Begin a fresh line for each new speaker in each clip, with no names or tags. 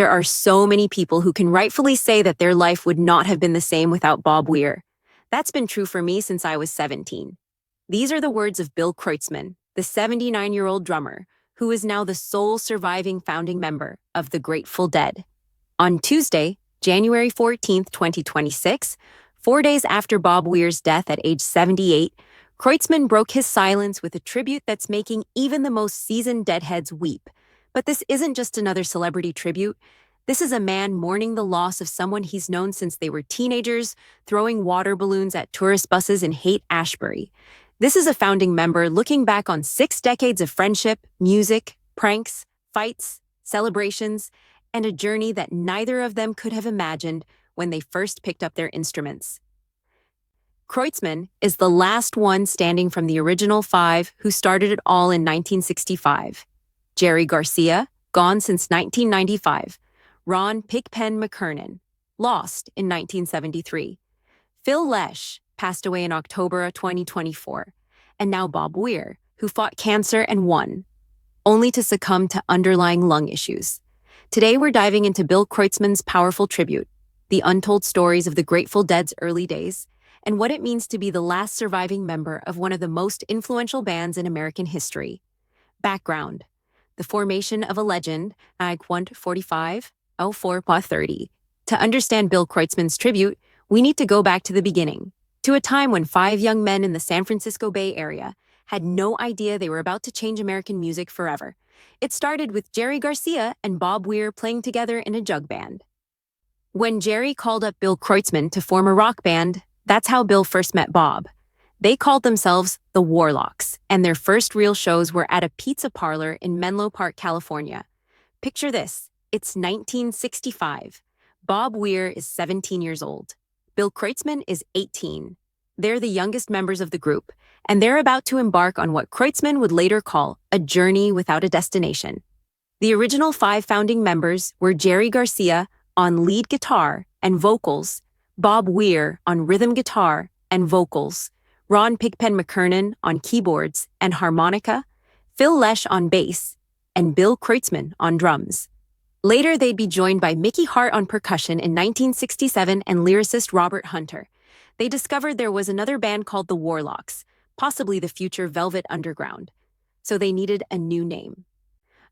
There are so many people who can rightfully say that their life would not have been the same without Bob Weir. That's been true for me since I was 17. These are the words of Bill Kreutzmann, the 79-year-old drummer, who is now the sole surviving founding member of the Grateful Dead. On Tuesday, January 14th, 2026, 4 days after Bob Weir's death at age 78, Kreutzmann broke his silence with a tribute that's making even the most seasoned Deadheads weep. But this isn't just another celebrity tribute. This is a man mourning the loss of someone he's known since they were teenagers, throwing water balloons at tourist buses in Haight-Ashbury. This is a founding member looking back on 6 decades of friendship, music, pranks, fights, celebrations, and a journey that neither of them could have imagined when they first picked up their instruments. Kreutzmann is the last one standing from the original 5 who started it all in 1965. Jerry Garcia, gone since 1995. Ron Pigpen McKernan, lost in 1973. Phil Lesh passed away in October of 2024. And now Bob Weir, who fought cancer and won, only to succumb to underlying lung issues. Today we're diving into Bill Kreutzmann's powerful tribute, the untold stories of the Grateful Dead's early days, and what it means to be the last surviving member of one of the most influential bands in American history. Background: the formation of a legend, Ag 145, 04-30. To understand Bill Kreutzmann's tribute, we need to go back to the beginning, to a time when 5 young men in the San Francisco Bay Area had no idea they were about to change American music forever. It started with Jerry Garcia and Bob Weir playing together in a jug band. When Jerry called up Bill Kreutzmann to form a rock band, that's how Bill first met Bob. They called themselves the Warlocks, and their first real shows were at a pizza parlor in Menlo Park, California. Picture this, it's 1965. Bob Weir is 17 years old. Bill Kreutzmann is 18. They're the youngest members of the group, and they're about to embark on what Kreutzmann would later call a journey without a destination. The original 5 founding members were Jerry Garcia on lead guitar and vocals, Bob Weir on rhythm guitar and vocals, Ron Pigpen McKernan on keyboards and harmonica, Phil Lesh on bass, and Bill Kreutzmann on drums. Later, they'd be joined by Mickey Hart on percussion in 1967 and lyricist Robert Hunter. They discovered there was another band called the Warlocks, possibly the future Velvet Underground. So they needed a new name.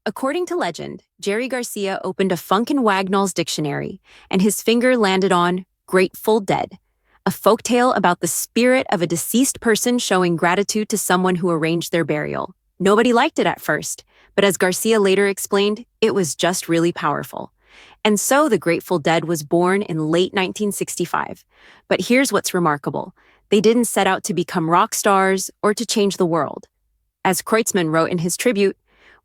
According to legend, Jerry Garcia opened a Funk and Wagnall's dictionary, and his finger landed on Grateful Dead, a folktale about the spirit of a deceased person showing gratitude to someone who arranged their burial. Nobody liked it at first, but as Garcia later explained, it was just really powerful. And so the Grateful Dead was born in late 1965. But here's what's remarkable. They didn't set out to become rock stars or to change the world. As Kreutzmann wrote in his tribute,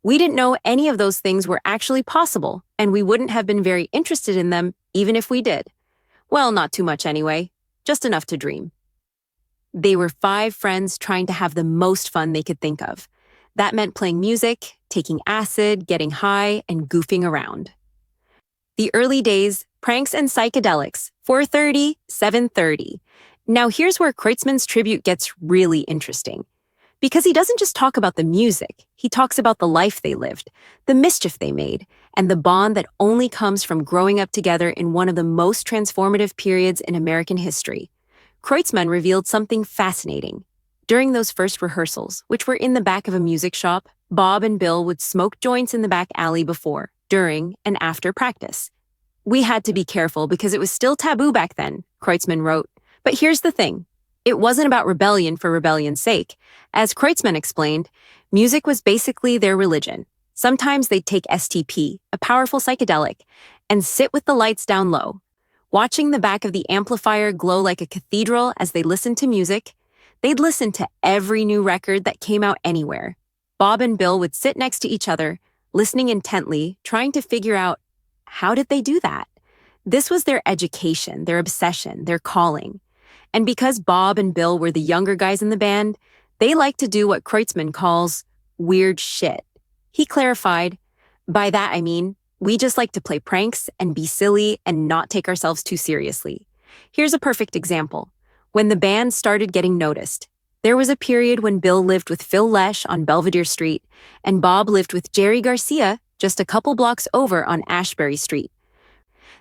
"We didn't know any of those things were actually possible, and we wouldn't have been very interested in them even if we did. Well, not too much anyway, just enough to dream." They were 5 friends trying to have the most fun they could think of. That meant playing music, taking acid, getting high, and goofing around. The early days, pranks and psychedelics, 4:30, 7:30. Now here's where Kreutzmann's tribute gets really interesting. Because he doesn't just talk about the music, he talks about the life they lived, the mischief they made, and the bond that only comes from growing up together in one of the most transformative periods in American history. Kreutzmann revealed something fascinating. During those first rehearsals, which were in the back of a music shop, Bob and Bill would smoke joints in the back alley before, during, and after practice. "We had to be careful because it was still taboo back then," Kreutzmann wrote. But here's the thing. It wasn't about rebellion for rebellion's sake. As Kreutzmann explained, music was basically their religion. Sometimes they'd take STP, a powerful psychedelic, and sit with the lights down low, watching the back of the amplifier glow like a cathedral as they listened to music. They'd listen to every new record that came out anywhere. Bob and Bill would sit next to each other, listening intently, trying to figure out, how did they do that? This was their education, their obsession, their calling. And because Bob and Bill were the younger guys in the band, they liked to do what Kreutzmann calls weird shit. He clarified, "By that I mean, we just like to play pranks and be silly and not take ourselves too seriously." Here's a perfect example. When the band started getting noticed, there was a period when Bill lived with Phil Lesh on Belvedere Street, and Bob lived with Jerry Garcia just a couple blocks over on Ashbury Street.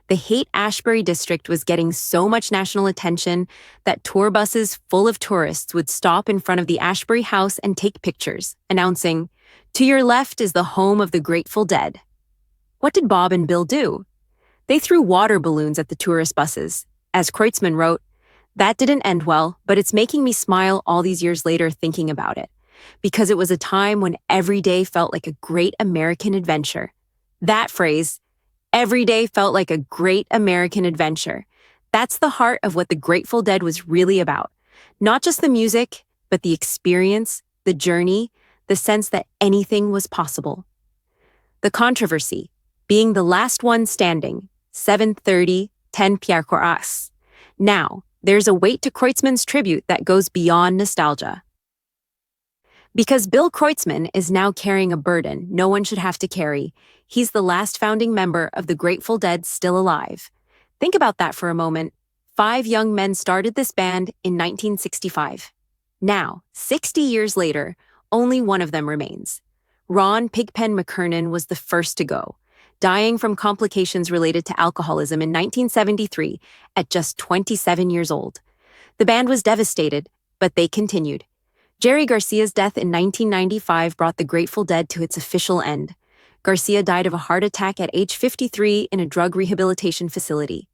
The Haight-Ashbury district was getting so much national attention that tour buses full of tourists would stop in front of the Ashbury house and take pictures, announcing, "To your left is the home of the Grateful Dead." What did Bob and Bill do? They threw water balloons at the tourist buses. As Kreutzmann wrote, "That didn't end well, but it's making me smile all these years later thinking about it, because it was a time when every day felt like a great American adventure." That phrase, "every day felt like a great American adventure," that's the heart of what the Grateful Dead was really about. Not just the music, but the experience, the journey, the sense that anything was possible. The controversy, being the last one standing, 7:30, 10 Pierre. Now, there's a weight to Kreutzmann's tribute that goes beyond nostalgia. Because Bill Kreutzmann is now carrying a burden no one should have to carry, he's the last founding member of the Grateful Dead still alive. Think about that for a moment. 5 young men started this band in 1965. Now, 60 years later, only one of them remains. Ron Pigpen McKernan was the first to go, dying from complications related to alcoholism in 1973 at just 27 years old. The band was devastated, but they continued. Jerry Garcia's death in 1995 brought the Grateful Dead to its official end. Garcia died of a heart attack at age 53 in a drug rehabilitation facility.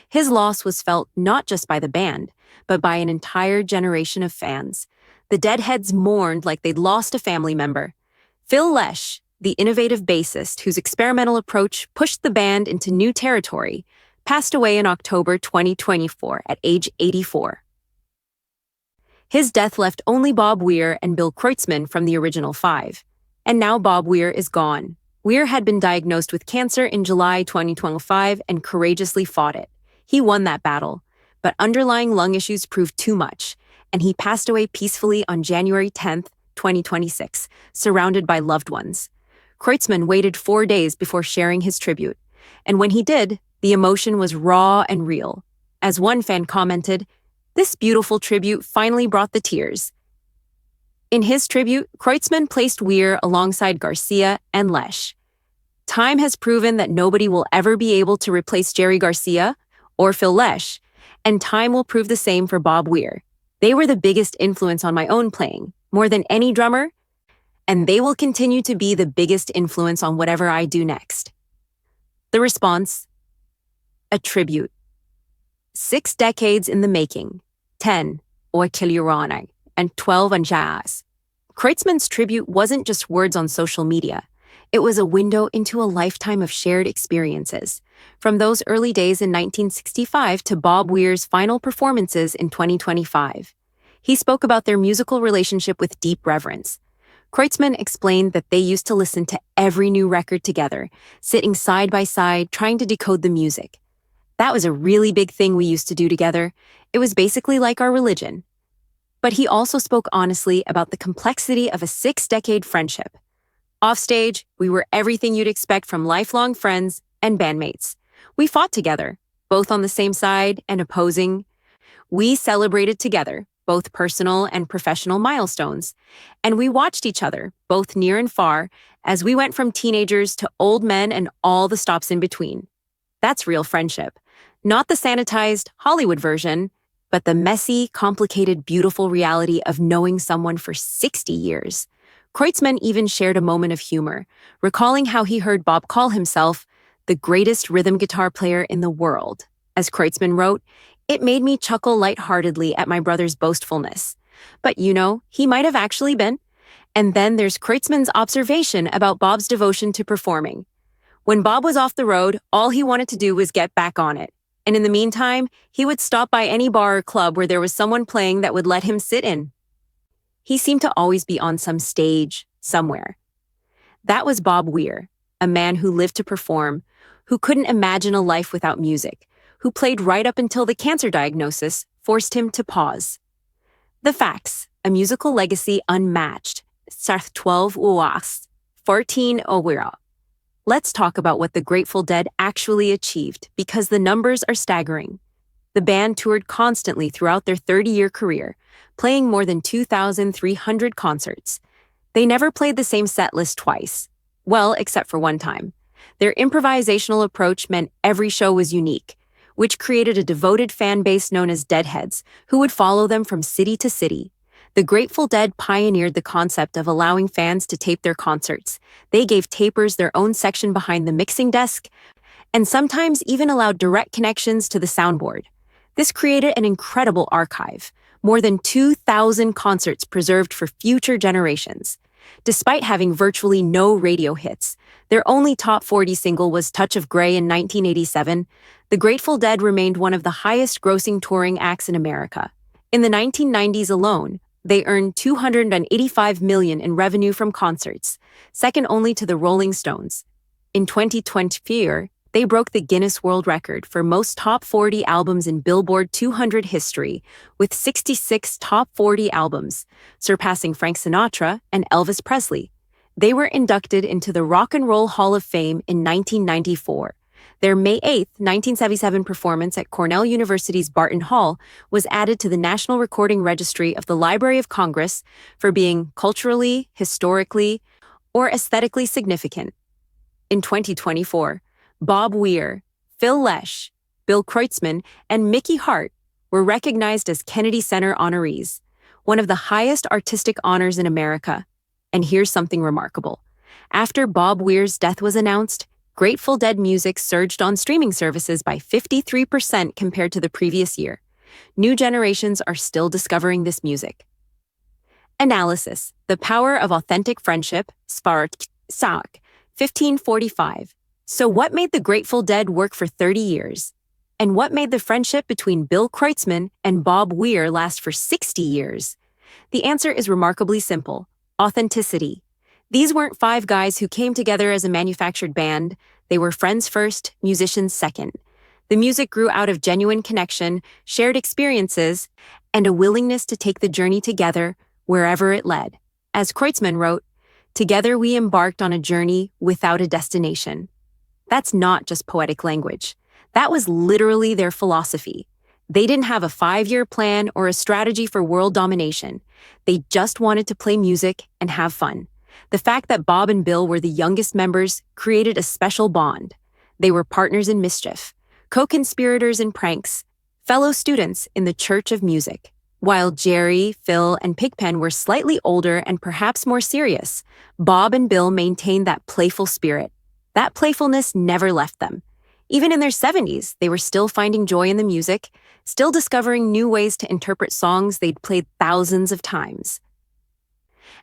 His loss was felt not just by the band, but by an entire generation of fans. The Deadheads mourned like they'd lost a family member. Phil Lesh, the innovative bassist whose experimental approach pushed the band into new territory, passed away in October 2024 at age 84. His death left only Bob Weir and Bill Kreutzmann from the original 5. And now Bob Weir is gone. Weir had been diagnosed with cancer in July 2025 and courageously fought it. He won that battle, but underlying lung issues proved too much, and he passed away peacefully on January 10, 2026, surrounded by loved ones. Kreutzmann waited 4 days before sharing his tribute, and when he did, the emotion was raw and real. As one fan commented, "This beautiful tribute finally brought the tears." In his tribute, Kreutzmann placed Weir alongside Garcia and Lesh. Time has proven that nobody will ever be able to replace Jerry Garcia or Phil Lesh, and time will prove the same for Bob Weir. They were the biggest influence on my own playing, more than any drummer, and they will continue to be the biggest influence on whatever I do next. The response? A tribute. 6 decades in the making, 10 or Kilurana, and 12 on jazz. Kreutzmann's tribute wasn't just words on social media. It was a window into a lifetime of shared experiences, from those early days in 1965 to Bob Weir's final performances in 2025. He spoke about their musical relationship with deep reverence. Kreutzmann explained that they used to listen to every new record together, sitting side by side, trying to decode the music. That was a really big thing we used to do together. It was basically like our religion. But he also spoke honestly about the complexity of a 6-decade friendship. Offstage, we were everything you'd expect from lifelong friends and bandmates. We fought together, both on the same side and opposing. We celebrated together, both personal and professional milestones. And we watched each other, both near and far, as we went from teenagers to old men and all the stops in between. That's real friendship. Not the sanitized Hollywood version, but the messy, complicated, beautiful reality of knowing someone for 60 years. Kreutzmann even shared a moment of humor, recalling how he heard Bob call himself the greatest rhythm guitar player in the world. As Kreutzmann wrote, "It made me chuckle lightheartedly at my brother's boastfulness. But he might have actually been." And then there's Kreutzmann's observation about Bob's devotion to performing. When Bob was off the road, all he wanted to do was get back on it. And in the meantime, he would stop by any bar or club where there was someone playing that would let him sit in. He seemed to always be on some stage, somewhere. That was Bob Weir, a man who lived to perform, who couldn't imagine a life without music, who played right up until the cancer diagnosis forced him to pause. The facts, a musical legacy unmatched. 12 uas, 14 owira. Let's talk about what the Grateful Dead actually achieved, because the numbers are staggering. The band toured constantly throughout their 30-year career, playing more than 2,300 concerts. They never played the same set list twice. Well, except for one time. Their improvisational approach meant every show was unique, which created a devoted fan base known as Deadheads, who would follow them from city to city. The Grateful Dead pioneered the concept of allowing fans to tape their concerts. They gave tapers their own section behind the mixing desk, and sometimes even allowed direct connections to the soundboard. This created an incredible archive, more than 2,000 concerts preserved for future generations. Despite having virtually no radio hits, their only top 40 single was Touch of Grey in 1987. The Grateful Dead remained one of the highest-grossing touring acts in America. In the 1990s alone, they earned $285 million in revenue from concerts, second only to the Rolling Stones. In 2024, they broke the Guinness World Record for most top 40 albums in Billboard 200 history, with 66 top 40 albums, surpassing Frank Sinatra and Elvis Presley. They were inducted into the Rock and Roll Hall of Fame in 1994. Their May 8, 1977 performance at Cornell University's Barton Hall was added to the National Recording Registry of the Library of Congress for being culturally, historically, or aesthetically significant. In 2024, Bob Weir, Phil Lesh, Bill Kreutzmann, and Mickey Hart were recognized as Kennedy Center honorees, one of the highest artistic honors in America. And here's something remarkable. After Bob Weir's death was announced, Grateful Dead music surged on streaming services by 53% compared to the previous year. New generations are still discovering this music. Analysis: The power of authentic friendship, Spark, 1545. So what made the Grateful Dead work for 30 years? And what made the friendship between Bill Kreutzmann and Bob Weir last for 60 years? The answer is remarkably simple: authenticity. These weren't five guys who came together as a manufactured band. They were friends first, musicians second. The music grew out of genuine connection, shared experiences, and a willingness to take the journey together wherever it led. As Kreutzmann wrote, "Together we embarked on a journey without a destination." That's not just poetic language. That was literally their philosophy. They didn't have a 5-year plan or a strategy for world domination. They just wanted to play music and have fun. The fact that Bob and Bill were the youngest members created a special bond. They were partners in mischief, co-conspirators in pranks, fellow students in the Church of Music. While Jerry, Phil, and Pigpen were slightly older and perhaps more serious, Bob and Bill maintained that playful spirit. That playfulness never left them. Even in their 70s, they were still finding joy in the music, still discovering new ways to interpret songs they'd played thousands of times.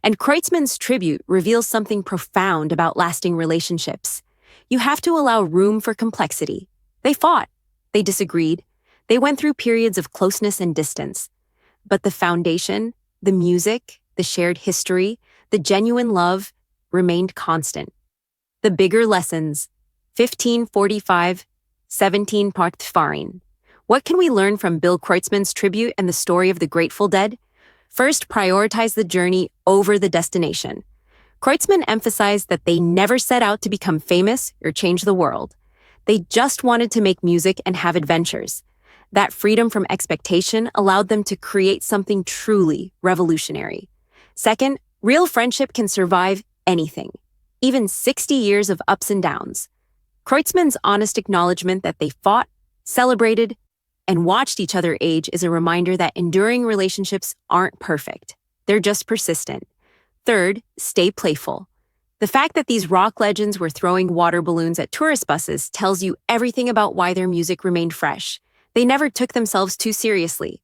And Kreutzmann's tribute reveals something profound about lasting relationships. You have to allow room for complexity. They fought. They disagreed. They went through periods of closeness and distance. But the foundation, the music, the shared history, the genuine love remained constant. The bigger lessons: 1545, 17 part farin. What can we learn from Bill Kreutzmann's tribute and the story of the Grateful Dead? First, prioritize the journey over the destination. Kreutzmann emphasized that they never set out to become famous or change the world. They just wanted to make music and have adventures. That freedom from expectation allowed them to create something truly revolutionary. Second, real friendship can survive anything, even 60 years of ups and downs. Kreutzmann's honest acknowledgement that they fought, celebrated, and watched each other age is a reminder that enduring relationships aren't perfect. They're just persistent. Third, stay playful. The fact that these rock legends were throwing water balloons at tourist buses tells you everything about why their music remained fresh. They never took themselves too seriously.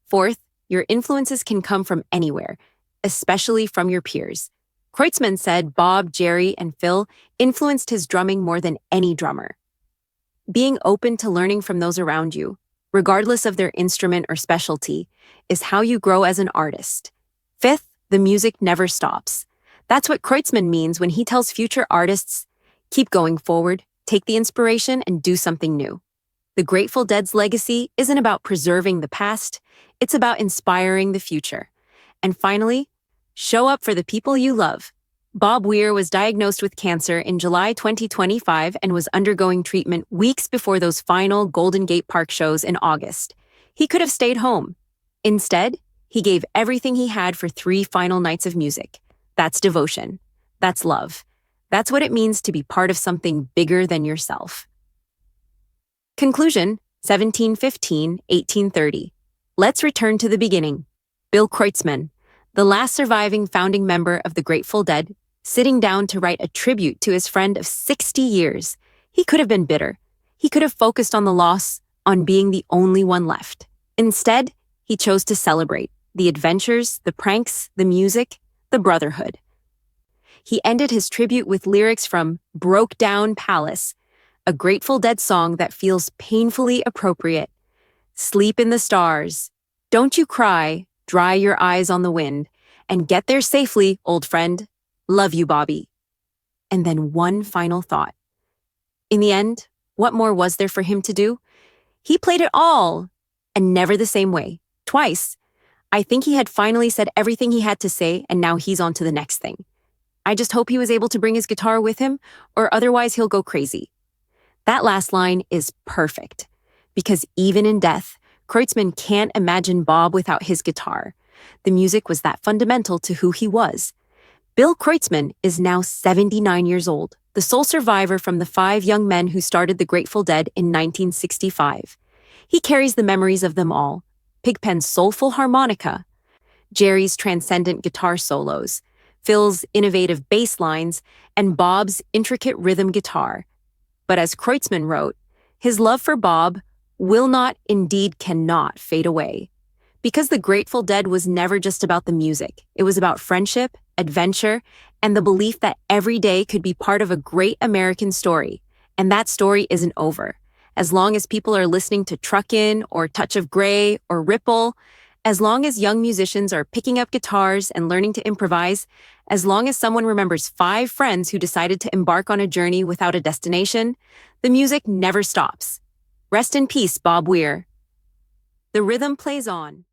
Fourth, your influences can come from anywhere, especially from your peers. Kreutzmann said Bob, Jerry, and Phil influenced his drumming more than any drummer. Being open to learning from those around you, regardless of their instrument or specialty, is how you grow as an artist. Fifth, the music never stops. That's what Kreutzmann means when he tells future artists, keep going forward, take the inspiration, and do something new. The Grateful Dead's legacy isn't about preserving the past, it's about inspiring the future. And finally, show up for the people you love. Bob Weir was diagnosed with cancer in July 2025 and was undergoing treatment weeks before those final Golden Gate Park shows in August. He could have stayed home. Instead, he gave everything he had for 3 final nights of music. That's devotion. That's love. That's what it means to be part of something bigger than yourself. Conclusion, 1715, 1830. Let's return to the beginning. Bill Kreutzmann, the last surviving founding member of the Grateful Dead, sitting down to write a tribute to his friend of 60 years. He could have been bitter. He could have focused on the loss, on being the only one left. Instead, he chose to celebrate the adventures, the pranks, the music, the brotherhood. He ended his tribute with lyrics from Broke Down Palace, a Grateful Dead song that feels painfully appropriate. Sleep in the stars. Don't you cry, dry your eyes on the wind, and get there safely, old friend. Love you, Bobby. And then one final thought. In the end, what more was there for him to do? He played it all, and never the same way. Twice. I think he had finally said everything he had to say, and now he's on to the next thing. I just hope he was able to bring his guitar with him, or otherwise he'll go crazy. That last line is perfect, because even in death, Kreutzmann can't imagine Bob without his guitar. The music was that fundamental to who he was. Bill Kreutzmann is now 79 years old, the sole survivor from the 5 young men who started the Grateful Dead in 1965. He carries the memories of them all: Pigpen's soulful harmonica, Jerry's transcendent guitar solos, Phil's innovative bass lines, and Bob's intricate rhythm guitar. But as Kreutzmann wrote, his love for Bob will not, indeed cannot, fade away. Because the Grateful Dead was never just about the music. It was about friendship, adventure, and the belief that every day could be part of a great American story. And that story isn't over. As long as people are listening to Truckin' or Touch of Grey or Ripple, as long as young musicians are picking up guitars and learning to improvise, as long as someone remembers 5 friends who decided to embark on a journey without a destination, the music never stops. Rest in peace, Bob Weir. The rhythm plays on.